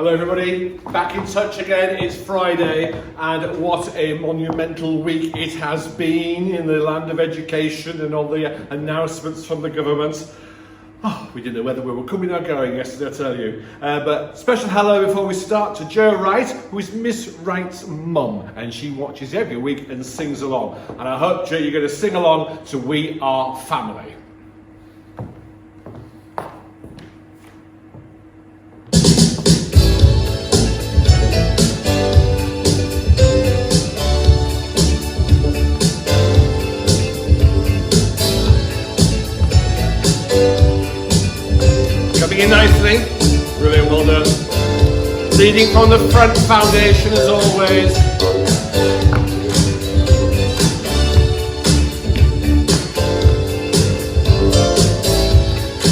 Hello everybody, back in touch again. It's Friday and what a monumental week it has been in the land of education and all the announcements from the government. Oh, we didn't know whether we were coming or going yesterday, I tell you. But special hello before we start to Jo Wright, who is Miss Wright's mum, and she watches every week and sings along. And I hope, Jo, you're going to sing along to We Are Family. Coming in nicely, really well done. Leading from the front foundation as always.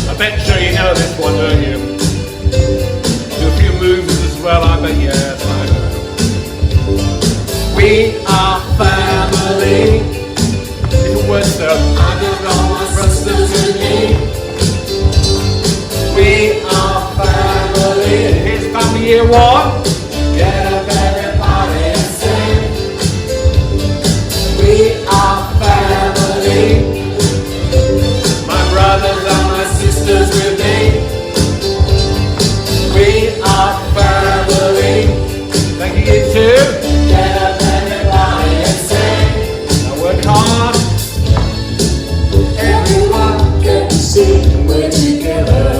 I bet Joe you know this one, don't you? Do a few moves as well, I bet, yes, I know. We are family. Different words though. I don't know what brothers to me. We are family. Here's family year one. Get up everybody and sing. We are family. My brothers and my sisters with me. We are family. Thank you, you too. Get up everybody and sing. Now work hard. Everyone can see we're together.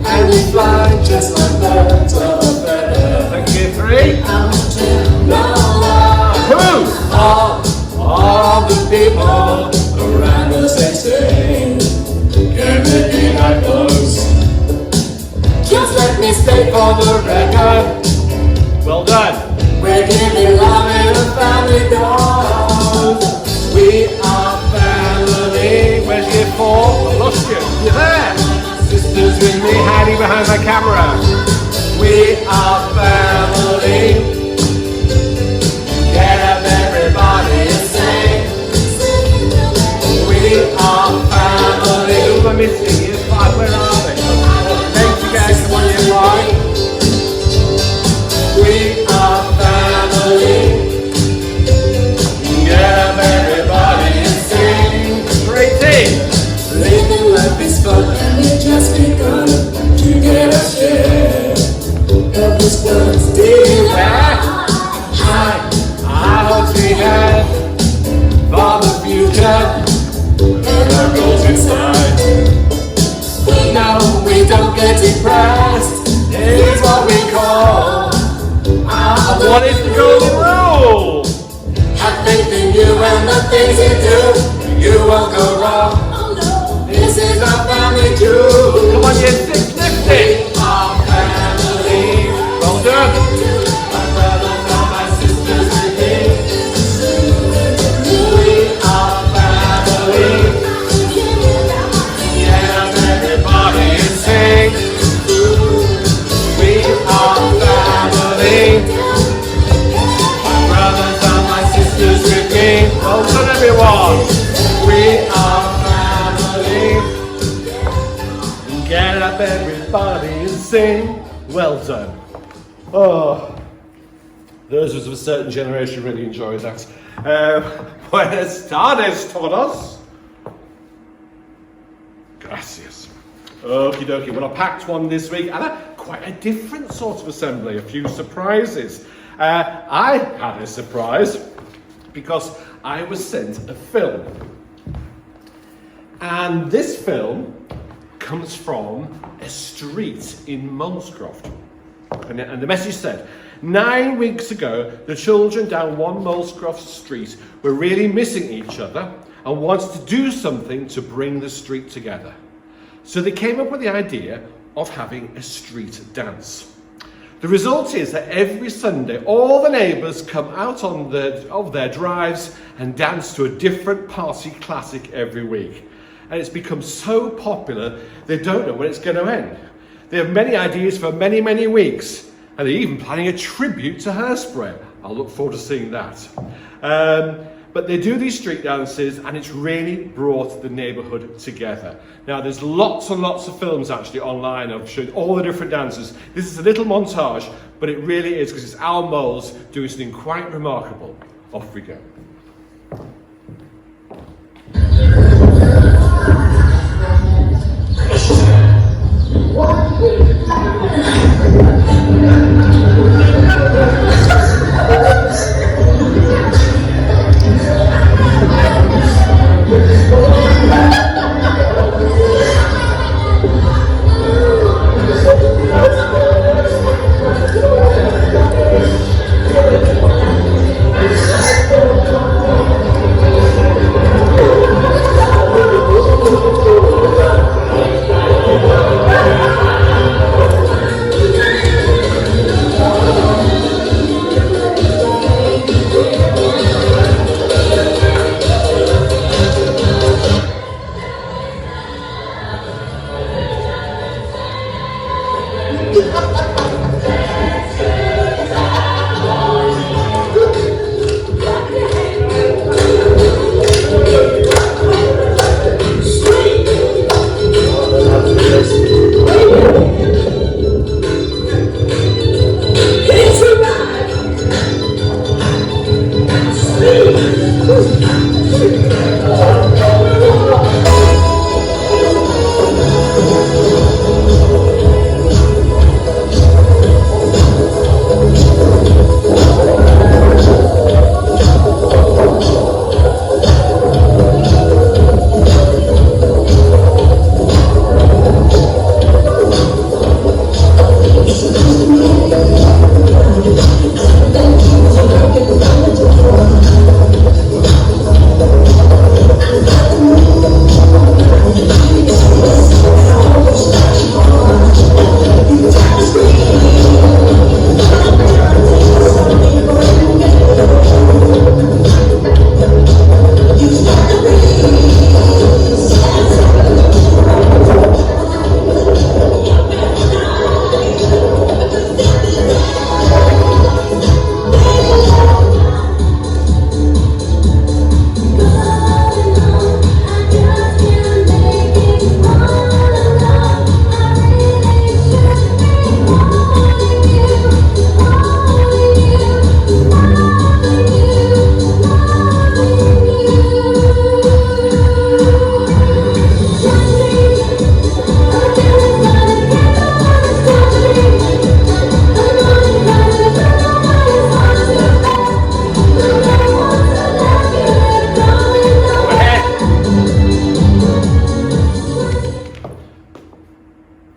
And we fly just like birds of a feather. Thank you, three. Who? All the people around us they sing. Can it be that close? Just let me stay for the record. Well done. We're giving love in a family dose. We are family. Where's year four? I lost you. You're there. Sisters with me, hiding behind my camera. We are family. Get up everybody and sing. We are family. Who am I missing? Year five, where are they? Thanks you guys, come on year five. We are family. Get up everybody and sing. Great team. Living life is fun and it just begun to get a share of this world's delight. I hope we have for the future and our goals inside. We know we don't get depressed. It's what we call what is the golden rule? Have faith in you and the things you do. You won't go wrong. This is our family too. Come on, you 650. We are family. Well done. My brothers and my sisters with me. We are family. Yeah, everybody and sing. We are family. My brothers and my sisters with me. Well done, everyone. We are get up everybody and sing. Well done. Oh, those of a certain generation really enjoyed that. Buenas tardes todos. Gracias. Okie dokie. Well, I packed one this week and quite a different sort of assembly. A few surprises. I had a surprise because I was sent a film. And this film comes from a street in Molescroft. And the message said, 9 weeks ago, the children down one Molescroft street were really missing each other and wanted to do something to bring the street together. So they came up with the idea of having a street dance. The result is that every Sunday, all the neighbours come out of their drives and dance to a different party classic every week. And it's become so popular, they don't know when it's going to end. They have many ideas for many, many weeks, and they're even planning a tribute to Hairspray. I'll look forward to seeing that. but they do these street dances and it's really brought the neighbourhood together. Now there's lots and lots of films actually online of showing all the different dances. This is a little montage, but it really is because it's our moles doing something quite remarkable. Off we go.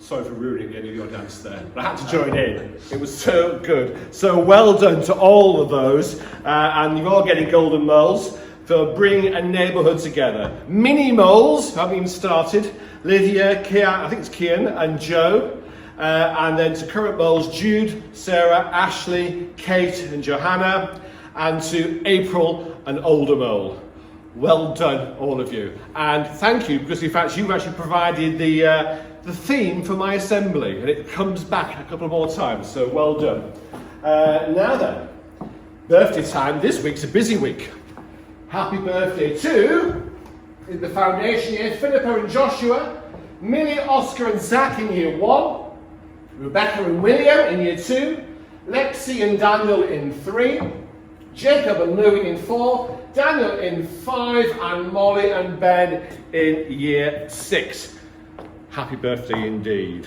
Sorry for ruining any of your dance there, but I had to join in. It was so good. So well done to all of those, and you're all getting golden moles for bringing a neighbourhood together. Mini moles have been started. Lydia, Kian, I think it's Kian, and Joe. And then to current moles, Jude, Sarah, Ashley, Kate and Johanna, and to April, an older mole. Well done, all of you. And thank you, because in fact you've actually provided the theme for my assembly, and it comes back a couple more times, so well done. Now then, birthday time. This week's a busy week. Happy birthday to the foundation year, Philippa and Joshua, Millie, Oscar and Zach in year 1, Rebecca and William in year 2, Lexi and Daniel in 3, Jacob and Louie in 4, Daniel in 5, and Molly and Ben in year 6. Happy birthday indeed.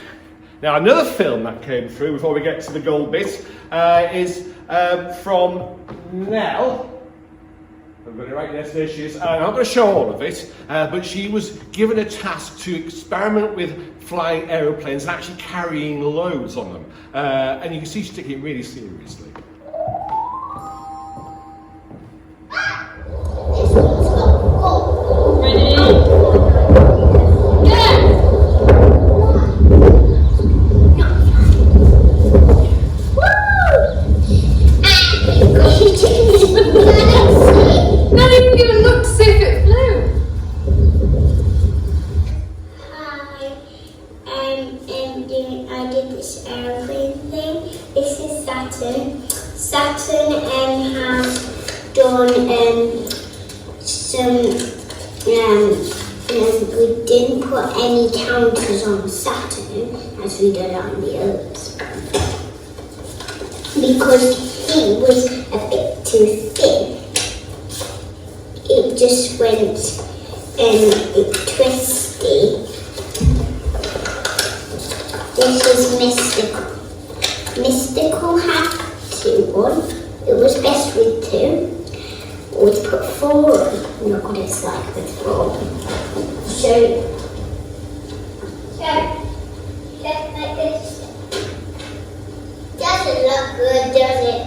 Now another film that came through before we get to the gold bit is from Nell. I've got it right, yes, there she is. I'm not going to show all of it, but she was given a task to experiment with flying aeroplanes and actually carrying loads on them. And you can see she's taking it really seriously. I did this airplane thing. This is Saturn. Saturn has done we didn't put any counters on Saturn as we did on the others. Because he was a bit too thin. It just went twisty. This is Mystical. Mystical had 2 on. It was best with 2. We'd put 4 on. Look what it's like with 4. So like this. Doesn't look good, does it?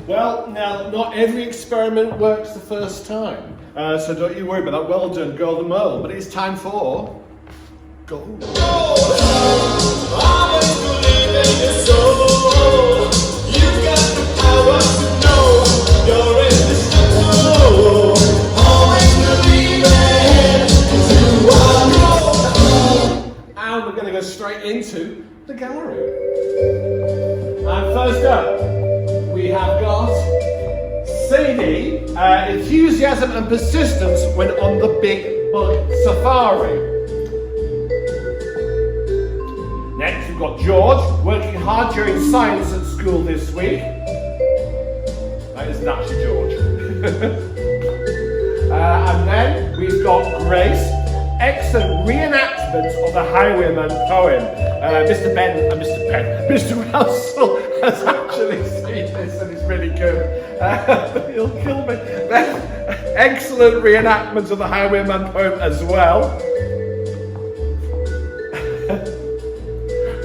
Well, now, not every experiment works the first time. So don't you worry about that. Well done, Golden Mole. But it's time for... Gold. And we're going to go straight into the gallery. And first up, we have got Sadie, enthusiasm and persistence when on the big bug safari. Next, we've got George, working hard during science at school this week. That isn't actually George. And then we've got Grace, excellent reenactment of the Highwayman poem. Mr. Russell has actually seen this and it's really good. He'll kill me. Excellent reenactment of the Highwayman poem as well.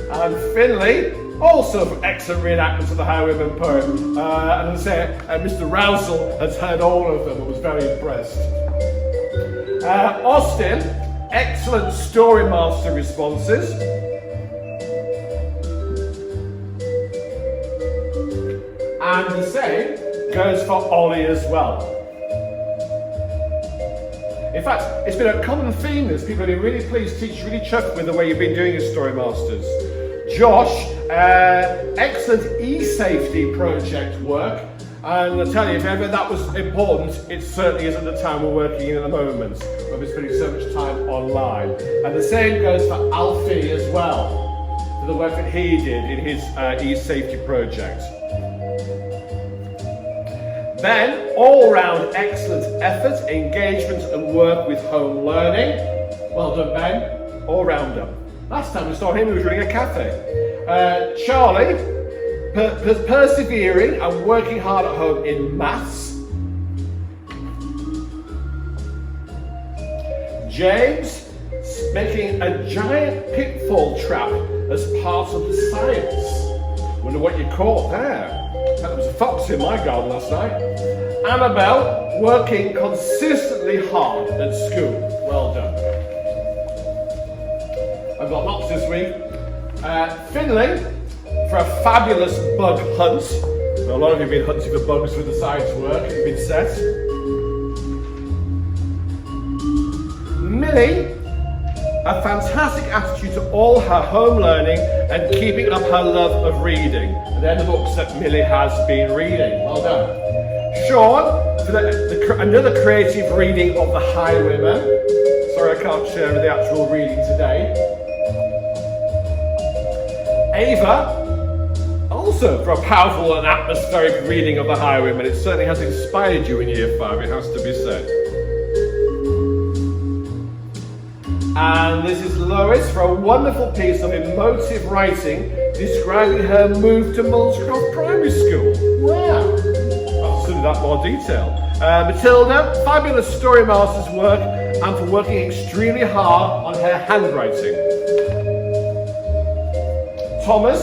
And Finley, also excellent reenactment of the Highwayman poem. And as I say, Mr. Rousel has heard all of them and was very impressed. Austin, excellent story master responses. And the same goes for Ollie as well. In fact, it's been a common theme this. People have been really pleased, teachers really chuffed with the way you've been doing your story masters. Josh, excellent e-safety project work. And I tell you, if ever that was important, it certainly is at the time we're working in at the moment. We've been spending so much time online. And the same goes for Alfie as well, for the work that he did in his e-safety project. Ben, all-round excellent effort, engagement and work with home learning. Well done, Ben, all-rounder. Last time we saw him, he was running a cafe. Charlie, persevering and working hard at home in maths. James, making a giant pitfall trap as part of the science. Wonder what you caught there. There was a fox in my garden last night. Annabelle, working consistently hard at school. Well done. I've got lots this week. Finley, for a fabulous bug hunt. Well, a lot of you have been hunting for bugs with the science work, it's been set. Millie, a fantastic attitude to all her home learning and keeping up her love of reading. And they're the books that Millie has been reading. Well done. Sean, for another creative reading of The Highwayman. Sorry I can't share the actual reading today. Ava, also for a powerful and atmospheric reading of The Highwayman. It certainly has inspired you in Year 5, it has to be said. And this is Lois for a wonderful piece of emotive writing describing her move to Molescroft Primary School. Wow, I'll study that more detail. Matilda, fabulous story master's work and for working extremely hard on her handwriting. Thomas,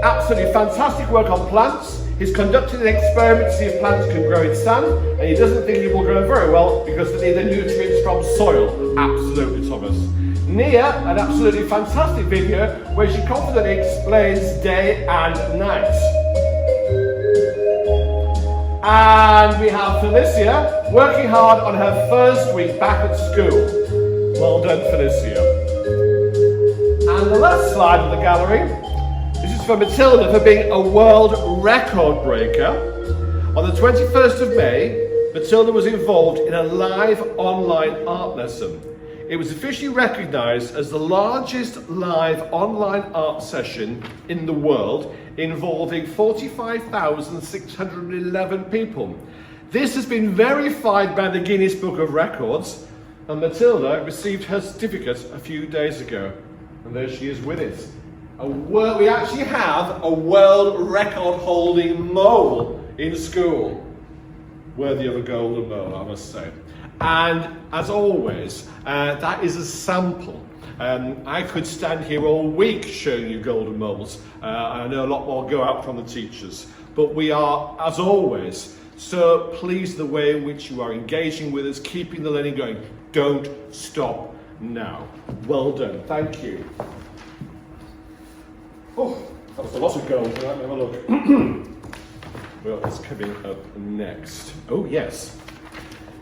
absolutely fantastic work on plants. He's conducted an experiment to see if plants can grow in sand, and he doesn't think it will grow very well because they need the nutrients from soil. Absolutely, Thomas. Nia, an absolutely fantastic video where she confidently explains day and night. And we have Felicia, working hard on her first week back at school. Well done, Felicia. And the last slide of the gallery. This is for Matilda for being a world record breaker. On the 21st of May, Matilda was involved in a live online art lesson. It was officially recognised as the largest live online art session in the world, involving 45,611 people. This has been verified by the Guinness Book of Records, and Matilda received her certificate a few days ago. And there she is with it. We actually have a world record holding mole in school. Worthy of a golden mole, I must say. And as always, that is a sample. I could stand here all week showing you golden moles. And I know a lot more go out from the teachers. But we are, as always, so pleased the way in which you are engaging with us, keeping the learning going. Don't stop now. Well done. Thank you. Oh, that was a lot of gold. Let me have a look. Well, it's coming up next. Oh, yes.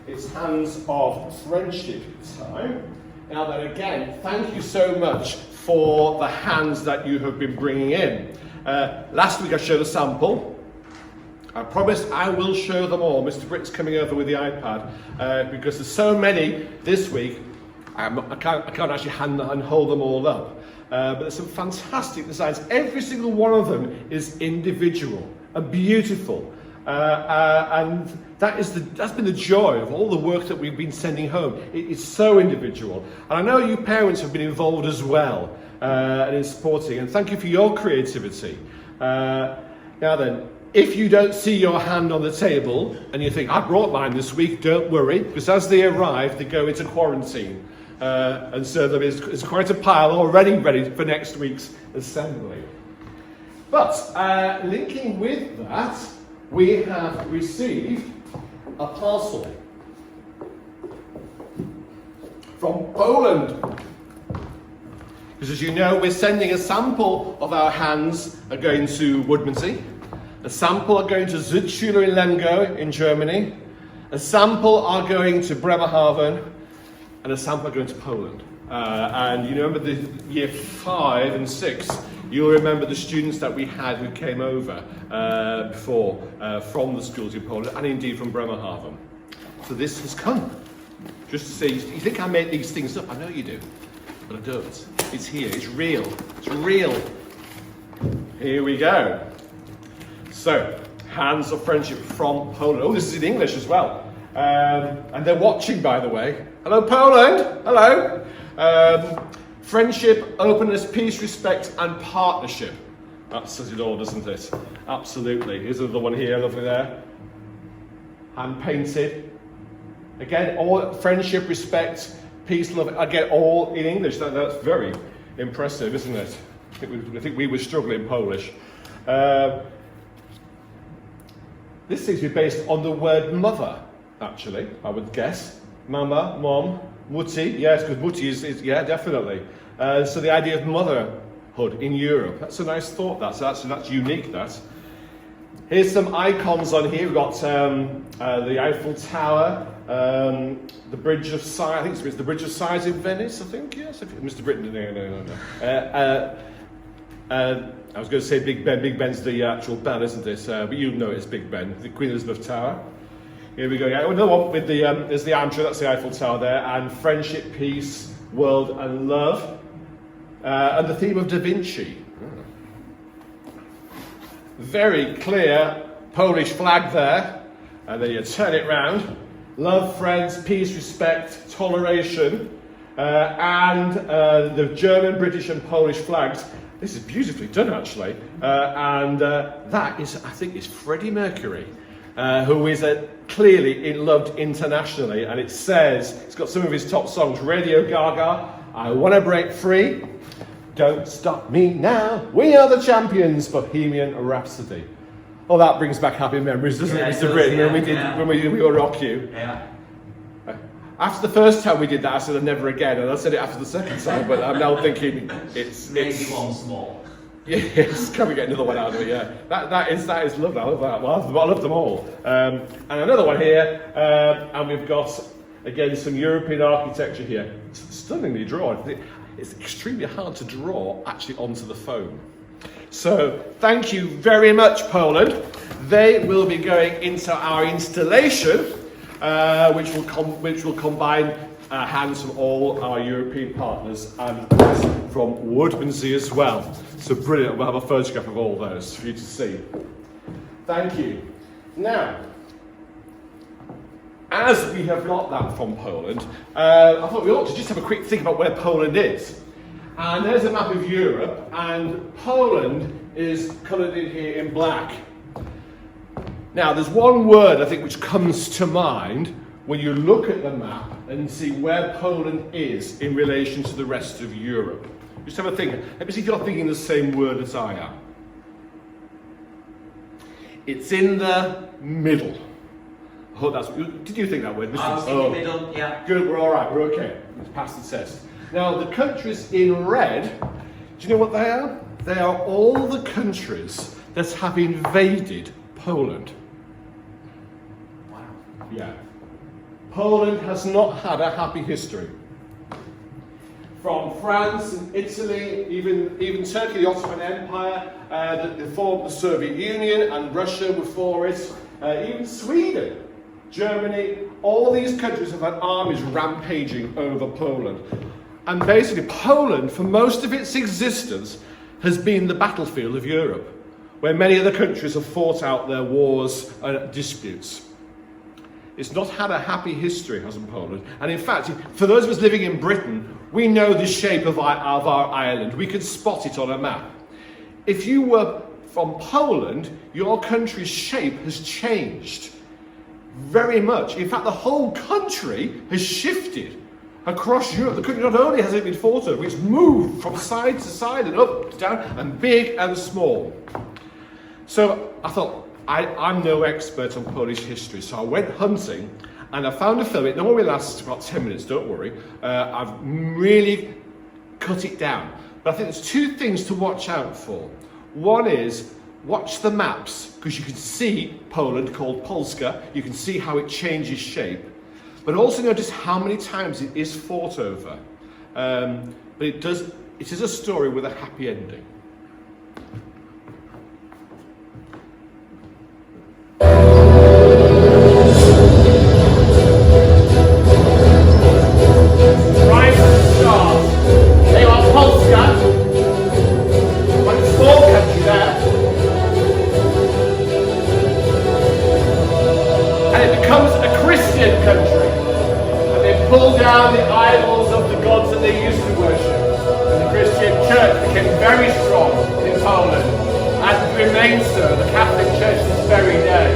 It's Hands of Friendship time. Now then, again, thank you so much for the hands that you have been bringing in. Last week I showed a sample. I promised I will show them all. Mr. Britt's coming over with the iPad because there's so many this week. I can't actually hand and hold them all up. But there's some fantastic designs. Every single one of them is individual and beautiful. And that's been the joy of all the work that we've been sending home. It's so individual. And I know you parents have been involved as well and in supporting. And thank you for your creativity. Now then, if you don't see your hand on the table and you think, I brought mine this week, don't worry, because as they arrive, they go into quarantine. And so there is quite a pile already ready for next week's assembly. But linking with that, we have received a parcel from Poland. Because as you know, we're sending a sample of our hands are going to Woodmansey, a sample are going to Südschule in Lemgo in Germany, a sample are going to Bremerhaven, and a sample are going to Poland. And you remember the year 5 and 6, you'll remember the students that we had who came over before from the schools in Poland and indeed from Bremerhaven. So this has come. Just to say, you think I make these things up? I know you do, but I don't. It's here, it's real, it's real. Here we go. So, Hands of Friendship from Poland. Oh, this is in English as well. And they're watching, by the way. Hello, Poland. Hello. Friendship, openness, peace, respect, and partnership. That says it all, doesn't it? Absolutely. Here's another one here, lovely there. Hand painted. Again, all friendship, respect, peace, love. Again, all in English. That's very impressive, isn't it? I think we were struggling Polish. This seems to be based on the word mother, actually, I would guess. Mama, mom, mutti, yes, because mutti is yeah, definitely. So the idea of motherhood in Europe, that's a nice thought, that's unique, that. Here's some icons on here. We've got the Eiffel Tower, the Bridge of Sighs, I think it's the Bridge of Sighs in Venice, I think, yes. Mr. Britton, no. I was going to say Big Ben. Big Ben's the actual bell, isn't it? But you know it's Big Ben, the Queen Elizabeth Tower. Here we go. Yeah, another one with the there's the arm tree. That's the Eiffel Tower there, and friendship, peace, world, and love, and the theme of Da Vinci. Very clear Polish flag there, and then you turn it round. Love, friends, peace, respect, toleration, and the German, British, and Polish flags. This is beautifully done, actually, and that is, I think, is Freddie Mercury, who is clearly loved internationally, and it says, it's got some of his top songs, Radio Gaga, I Wanna Break Free, Don't Stop Me Now, We Are the Champions, Bohemian Rhapsody. Oh, that brings back happy memories, doesn't it, Mr. Britton, when we were Rock You? Yeah. After the first time we did that, I said never again, and I said it after the second time, but I'm now thinking it's maybe once more. Yes, can we get another one out of it? Yeah, that is lovely. I love that. Well, I love them all. And another one here, and we've got again some European architecture here. It's stunningly drawn. It's extremely hard to draw actually onto the phone. So thank you very much, Poland. They will be going into our installation. which will combine hands from all our European partners and from Woodmansey as well. So brilliant, we'll have a photograph of all those for you to see. Thank you. Now, as we have got that from Poland, I thought we ought to just have a quick think about where Poland is. And there's a map of Europe, and Poland is coloured in here in black. Now, there's one word I think which comes to mind when you look at the map and see where Poland is in relation to the rest of Europe. Just have a think. Let me see if you're thinking the same word as I am. It's in the middle. Oh, did you think that word? I was thinking middle, yeah. Good, we're all right, we're okay. Let's pass the test. Now, the countries in red, do you know what they are? They are all the countries that have invaded Poland. Wow. Yeah. Poland has not had a happy history. From France and Italy, even Turkey, the Ottoman Empire, the form of the Soviet Union and Russia before it, even Sweden, Germany, all these countries have had armies rampaging over Poland. And basically Poland, for most of its existence, has been the battlefield of Europe, where many other countries have fought out their wars and disputes. It's not had a happy history, hasn't Poland? And in fact, for those of us living in Britain, we know the shape of our island. We can spot it on a map. If you were from Poland, your country's shape has changed very much. In fact, the whole country has shifted across Europe. The country not only has it been fought over, it's moved from side to side and up to down and big and small. So I thought, I'm no expert on Polish history, so I went hunting and I found a film. It normally lasts about 10 minutes, don't worry. I've really cut it down. But I think there's two things to watch out for. One is, watch the maps, because you can see Poland called Polska. You can see how it changes shape. But also notice how many times it is fought over. But it is a story with a happy ending. Pull down the idols of the gods that they used to worship. And the Christian church became very strong in Poland and remains so, the Catholic Church to this very day.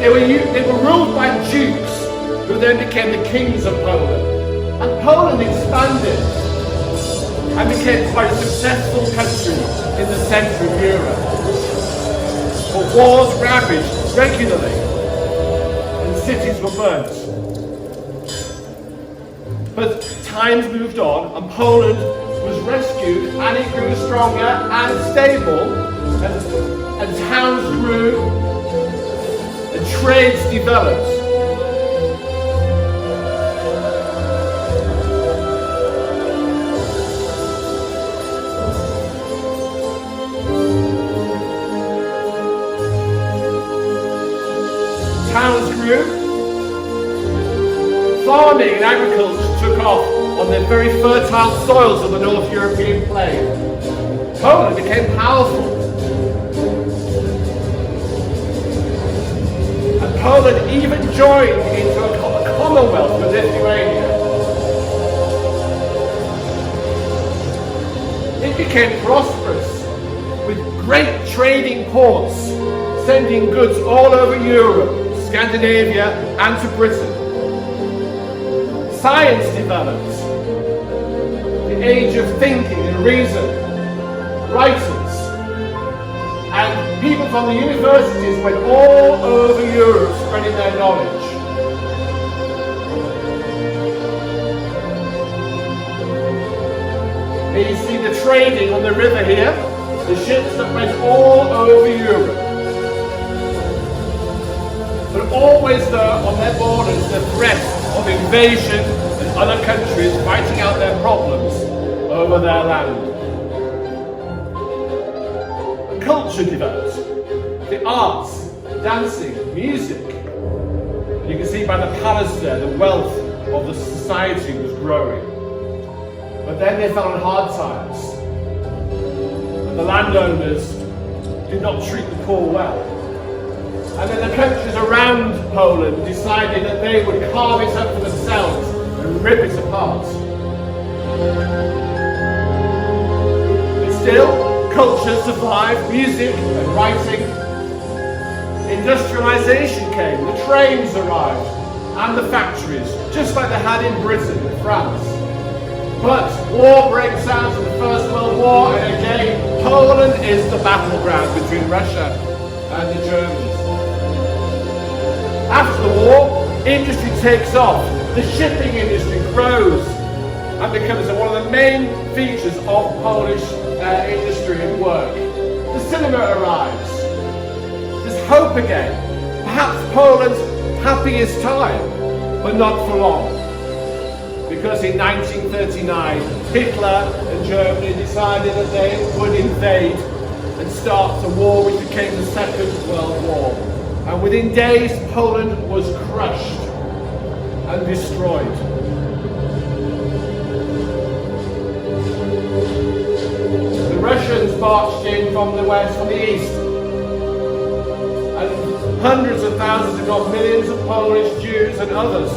They were ruled by dukes who then became the kings of Poland. And Poland expanded and became quite a successful country in the centre of Europe. But wars ravaged regularly and cities were burnt. But times moved on and Poland was rescued and it grew stronger and stable and towns grew and trades developed. Towns grew. Farming and agriculture took off on the very fertile soils of the North European plain. Poland became powerful. And Poland even joined into a commonwealth with Lithuania. It became prosperous, with great trading ports, sending goods all over Europe, Scandinavia and to Britain. Science developed, the age of thinking and reason, writers, and people from the universities went all over Europe spreading their knowledge. Here you see the trading on the river here, the ships that went all over Europe. But always there on their borders the threat of invasion and other countries fighting out their problems over their land. Culture developed, the arts, dancing, music, And you can see by the palace there, the wealth of the society was growing. But then they fell on hard times. And the landowners did not treat the poor well. And then the countries around Poland decided that they would carve it up for themselves and rip it apart. But still, culture survived, music and writing. Industrialization came, the trains arrived, and the factories, just like they had in Britain and France. But war breaks out in the First World War, and again, Poland is the battleground between Russia and the Germans. After the war, industry takes off. The shipping industry grows and becomes one of the main features of Polish industry and work. The cinema arrives. There's hope again. Perhaps Poland's happiest time, but not for long. Because in 1939, Hitler and Germany decided that they would invade and start the war which became the Second World War. And within days, Poland was crushed and destroyed. The Russians marched in from the west, from the east. And hundreds of thousands, if not millions, of Polish Jews and others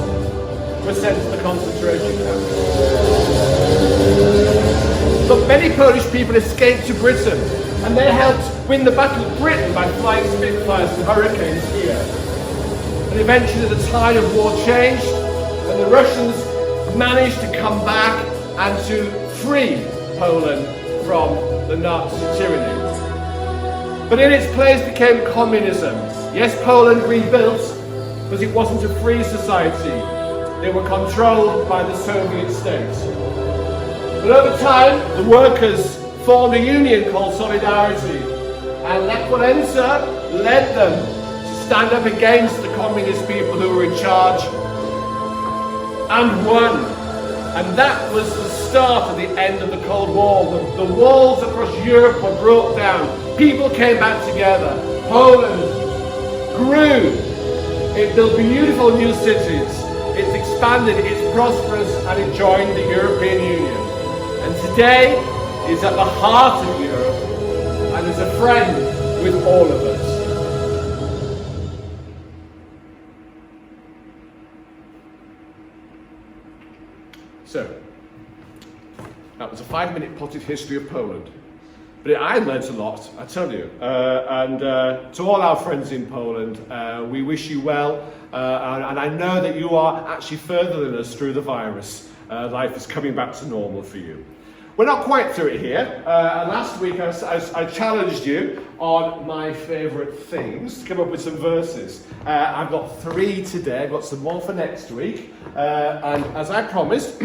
were sent to the concentration camps. But many Polish people escaped to Britain, and they helped win the Battle of Britain by flying Spitfires to hurricanes here. And eventually the tide of war changed, and the Russians managed to come back and to free Poland from the Nazi tyranny. But in its place became communism. Yes, Poland rebuilt, but it wasn't a free society. They were controlled by the Soviet state. But over time, the workers formed a union called Solidarity, and Lech Walesa led them to stand up against the communist people who were in charge, and won. And that was the start of the end of the Cold War. The walls across Europe were brought down. People came back together. Poland grew. It built beautiful new cities. It's expanded, it's prosperous, and it joined the European Union. And today is at the heart of Europe and is a friend with all of us. So, that was a 5-minute potted history of Poland. But I learned a lot, I tell you. And to all our friends in Poland, we wish you well. And I know that you are actually further than us through the virus. Life is coming back to normal for you. We're not quite through it here. Last week I challenged you on my favourite things to come up with some verses. I've got 3 today, I've got some more for next week. And as I promised,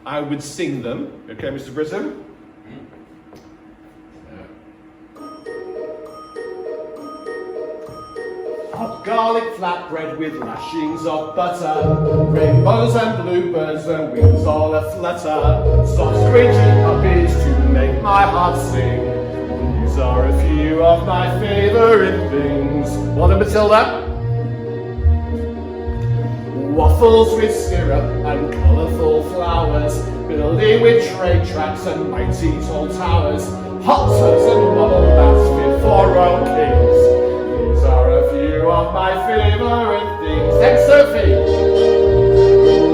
I would sing them. Okay, Mr. Britton? Hot garlic flatbread with lashings of butter, rainbows and bluebirds and wings all a-flutter, soft screeching puppies to make my heart sing. These are a few of my favourite things. What a Matilda? Waffles with syrup and colourful flowers, building with train tracks and mighty tall towers, hot tubs and bubble baths fit for royal kings. These are a few of my favourite things. Thanks, Sophie!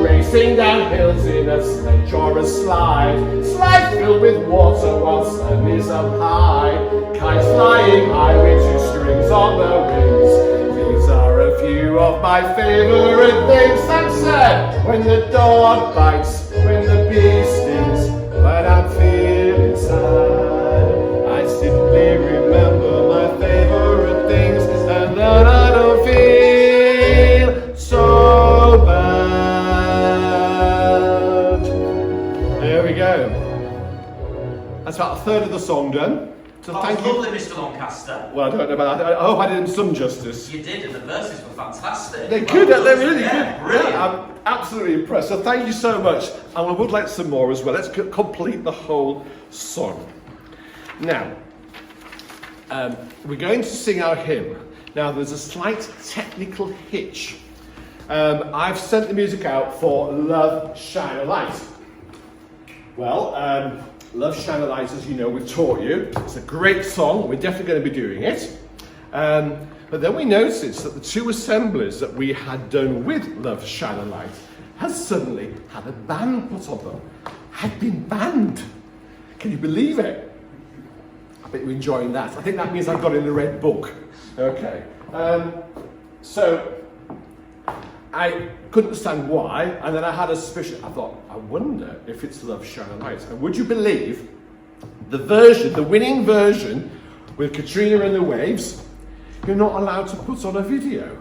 Racing down hills in a sledge or a slide, slide filled with water while sun is up high, kites flying high with 2 strings on the wings. These are a few of my favourite things. Thanks, sir! When the dog bites, when the bee stings, when I'm feeling sad, I simply remember my favourite things, and then I don't feel so bad. There we go. That's about a third of the song done. So thank you. Lovely, Mr. Lancaster. Well, I don't know about that. I hope I did him some justice. You did, and the verses were fantastic. They're good, they're really Yeah, good. brilliant. Yeah, I'm absolutely impressed. So thank you so much. And I would like some more as well. Let's complete the whole song. Now, we're going to sing our hymn. Now, there's a slight technical hitch. I've sent the music out for Love Shine a Light. Well, Love Shine a Light, as you know, we've taught you. It's a great song. We're definitely going to be doing it. But then we noticed that the two assemblies that we had done with Love Shine a Light has suddenly had a ban put on them. Had been banned. Can you believe it? I bet you're enjoying that. I think that means I've got in the red book. Okay. So I couldn't understand why, and then I had a suspicion. I thought, I wonder if it's Love Shine a Light. And would you believe the winning version with Katrina and the Waves, you're not allowed to put on a video.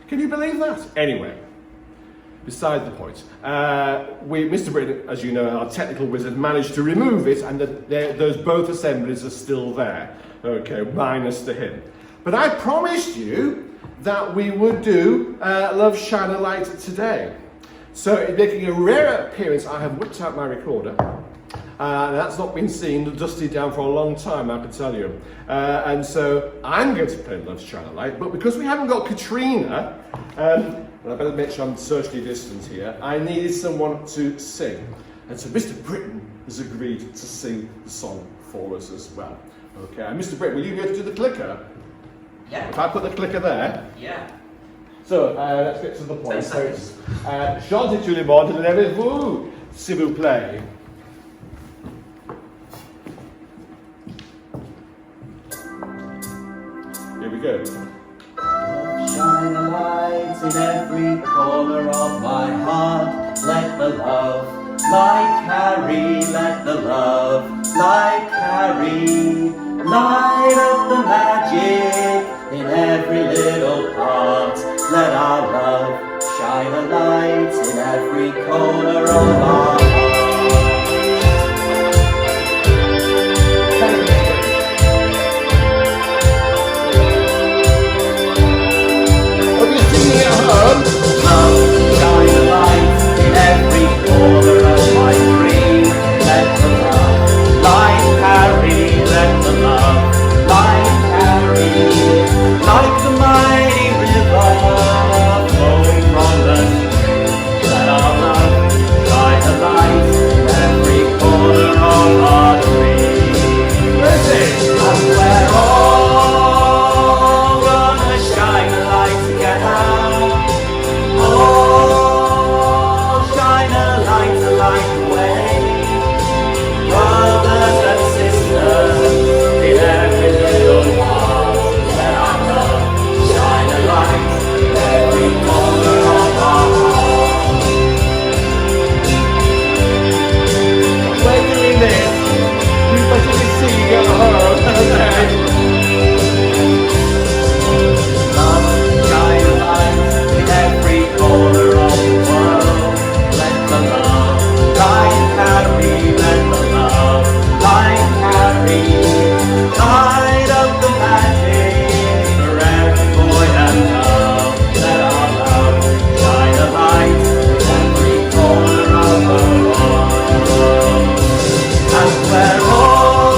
Can you believe that? Anyway, beside the point. Mr. Britton, as you know, our technical wizard, managed to remove it, and those both assemblies are still there. Okay, minus the hymn. But I promised you that we would do Love Shine a Light today. So, making a rare appearance, I have whipped out my recorder. That's not been seen, dusted down for a long time, I can tell you. And so I'm going to play Love Shine a Light, but because we haven't got Katrina, and I better make sure I'm socially distant here, I needed someone to sing. And so Mr. Britton has agreed to sing the song for us as well. Okay, and Mr. Britton, will you be able to do the clicker? Yeah. If I put the clicker there. Yeah. So, let's get to the point. 10 seconds. Chantez tout le monde, levez-vous, s'il vous plaît. Here we go. Shine a light in every corner of my heart. Let the love light carry, let the love light carry. Light up the magic in every little part. Let our love shine a light in every corner of our heart. Love, shine a light in every corner of my dream. Let the love light carry, let the love light carry. Like the mighty river flowing from the stream. Let our love shine a light in every corner of our dream. And we're all gonna shine a light together. Oh, shine a light the way. Brothers and sisters, in every little heart, let our love shine a light in every corner of our heart. We're doing this. You better be singing at home, okay? Love, shine a light in every corner of the world. Let the love light carry, let the love light carry. Light up the magic for every boy and girl. Let our love shine a light in every corner of the world. And we're all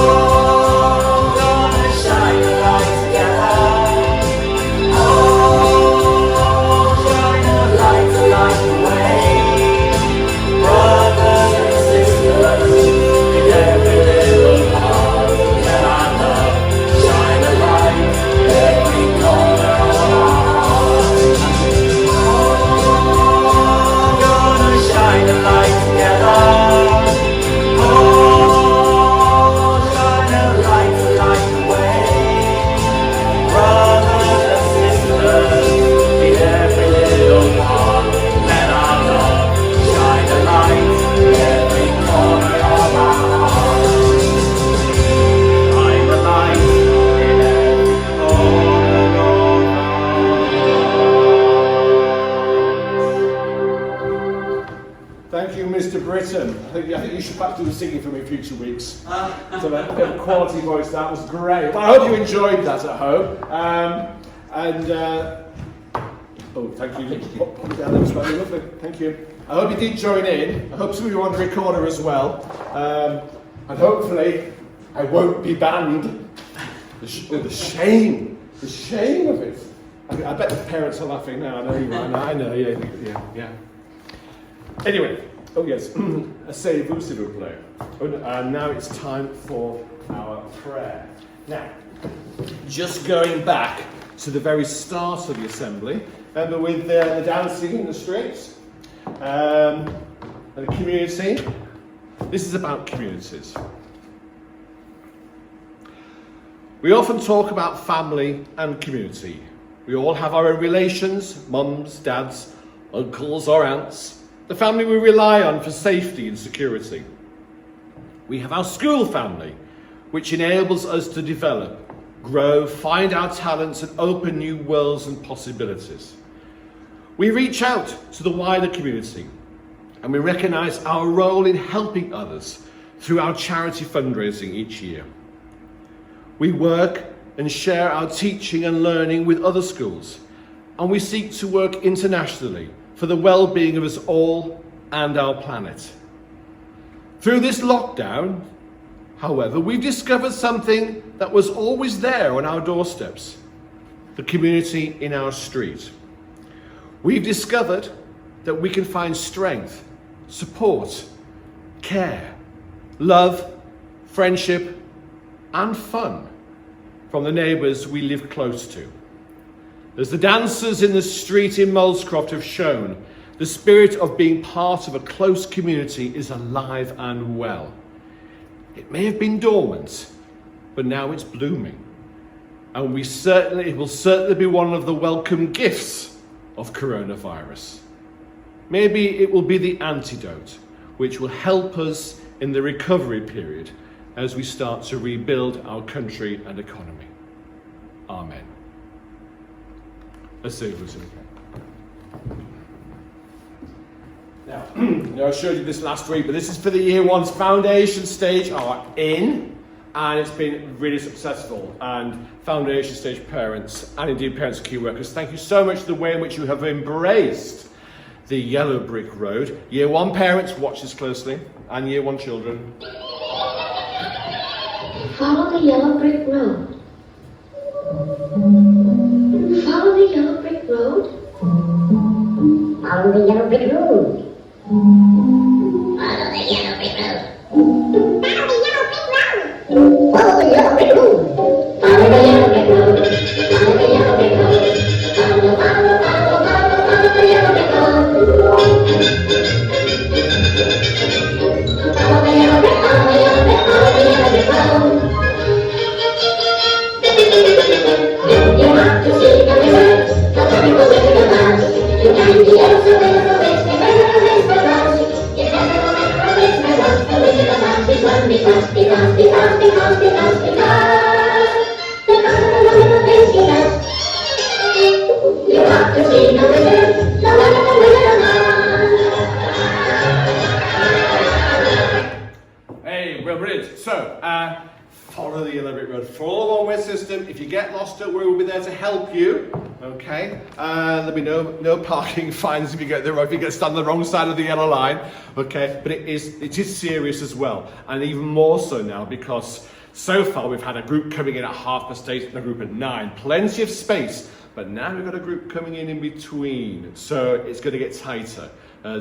gonna shine a light together. Oh, shine a light the way. Brothers and sisters, in every little heart, let our love shine a light in every corner of our heart. Oh, gonna shine a light together. Oh, shine a light the way. Brothers and sisters, in every little heart, let our love shine a light in every corner of our heart. Shine a light in every corner of our heart. Thank you, Mr. Britton. I think you should perhaps do the singing for me in future weeks. So that bit of quality voice, that was great. But I hope you enjoyed that at home. Oh, thank you. That was very lovely. Thank you. I hope you did join in. I hope some of you are on the recorder as well. And hopefully, I won't be banned. The shame of it. I bet the parents are laughing now. I know you are. I know, yeah. Anyway, oh yes, asseyez-vous s'il vous plaît. And now it's time for our prayer. Now, just going back to the very start of the assembly, remember with the dancing in the streets and the community. This is about communities. We often talk about family and community. We all have our own relations, mums, dads, uncles or aunts, the family we rely on for safety and security. We have our school family, which enables us to develop, grow, find our talents and open new worlds and possibilities. We reach out to the wider community and we recognise our role in helping others through our charity fundraising each year. We work and share our teaching and learning with other schools, and we seek to work internationally for the well-being of us all and our planet. Through this lockdown, however, we've discovered something that was always there on our doorsteps: the community in our street. We've discovered that we can find strength, support, care, love, friendship, and fun from the neighbours we live close to. As the dancers in the street in Molescroft have shown, the spirit of being part of a close community is alive and well. It may have been dormant, but now it's blooming. And it will certainly be one of the welcome gifts of coronavirus. Maybe it will be the antidote, which will help us in the recovery period as we start to rebuild our country and economy. Amen. Let's say it was okay. Now, I showed you this last week, but this is for the Year 1's foundation stage are in, and it's been really successful. And foundation stage parents, and indeed parents and key workers, thank you so much for the way in which you have embraced the yellow brick road. Year 1 parents, watch this closely, and Year 1 children. Follow the yellow brick road. Follow the yellow brick road. Follow the yellow brick road. Follow the yellow brick road. Follow the yellow brick road. Follow the yellow brick road. Follow the yellow brick road. Follow the yellow brick road. Follow the yellow brick, follow the yellow brick, follow the yellow brick road. You have to see the results of the people with the bus. You can be also with the waste, the bus. If everyone with the waste, the bus, the waste, the bus is one because of the wonderful things he does. You have to see the wizard, the wonderful wizard of Oz. Hey, well, brilliant. So, follow the yellow brick road. Follow the one-way system. If you get lost, don't worry, we'll be there to help you. Okay? There'll be no parking fines if you get stand on the wrong side of the yellow line. Okay? But it is serious as well, and even more so now because so far we've had a group coming in at 8:30 and a group at 9. Plenty of space, but now we've got a group coming in between, so it's going to get tighter.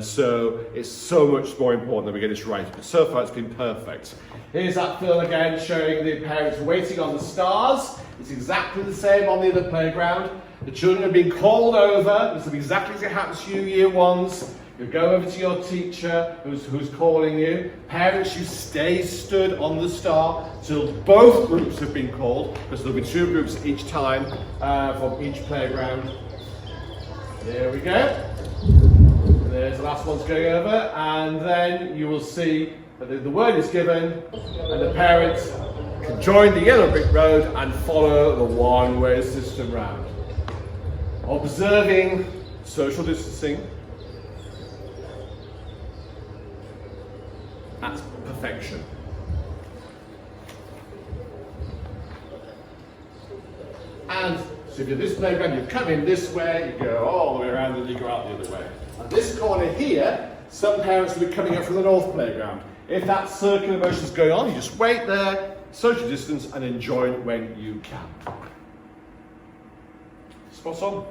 So it's so much more important that we get this right. But so far it's been perfect. Here's that film again showing the parents waiting on the stars. It's exactly the same on the other playground. The children are being called over. This is exactly as it happens to you Year 1s. You go over to your teacher who's calling you. Parents, you stay stood on the star till both groups have been called, because there'll be 2 groups each time from each playground. There we go. There's the last one's going over, and then you will see that the word is given, and the parents can join the yellow brick road and follow the one-way system round. Observing social distancing. That's perfection. And so if you're this playground, you come in this way, you go all the way around, and you go out the other way. And this corner here, some parents will be coming up from the north playground. If that circular motion is going on, you just wait there, social distance, and enjoy it when you can. Spot on.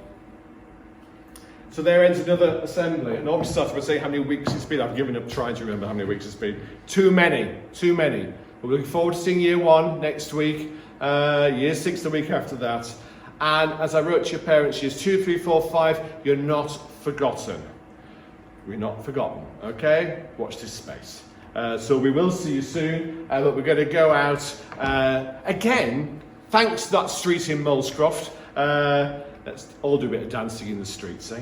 So there ends another assembly. And obviously started by saying how many weeks it's been. I've given up trying to remember how many weeks it's been. Too many. But we're looking forward to seeing year 1 next week, year 6 the week after that. And as I wrote to your parents, years 2, 3, 4, 5, you're not forgotten. We're not forgotten, okay? Watch this space. So we will see you soon, but we're going to go out again, thanks to that street in Molescroft. Let's all do a bit of dancing in the streets, eh?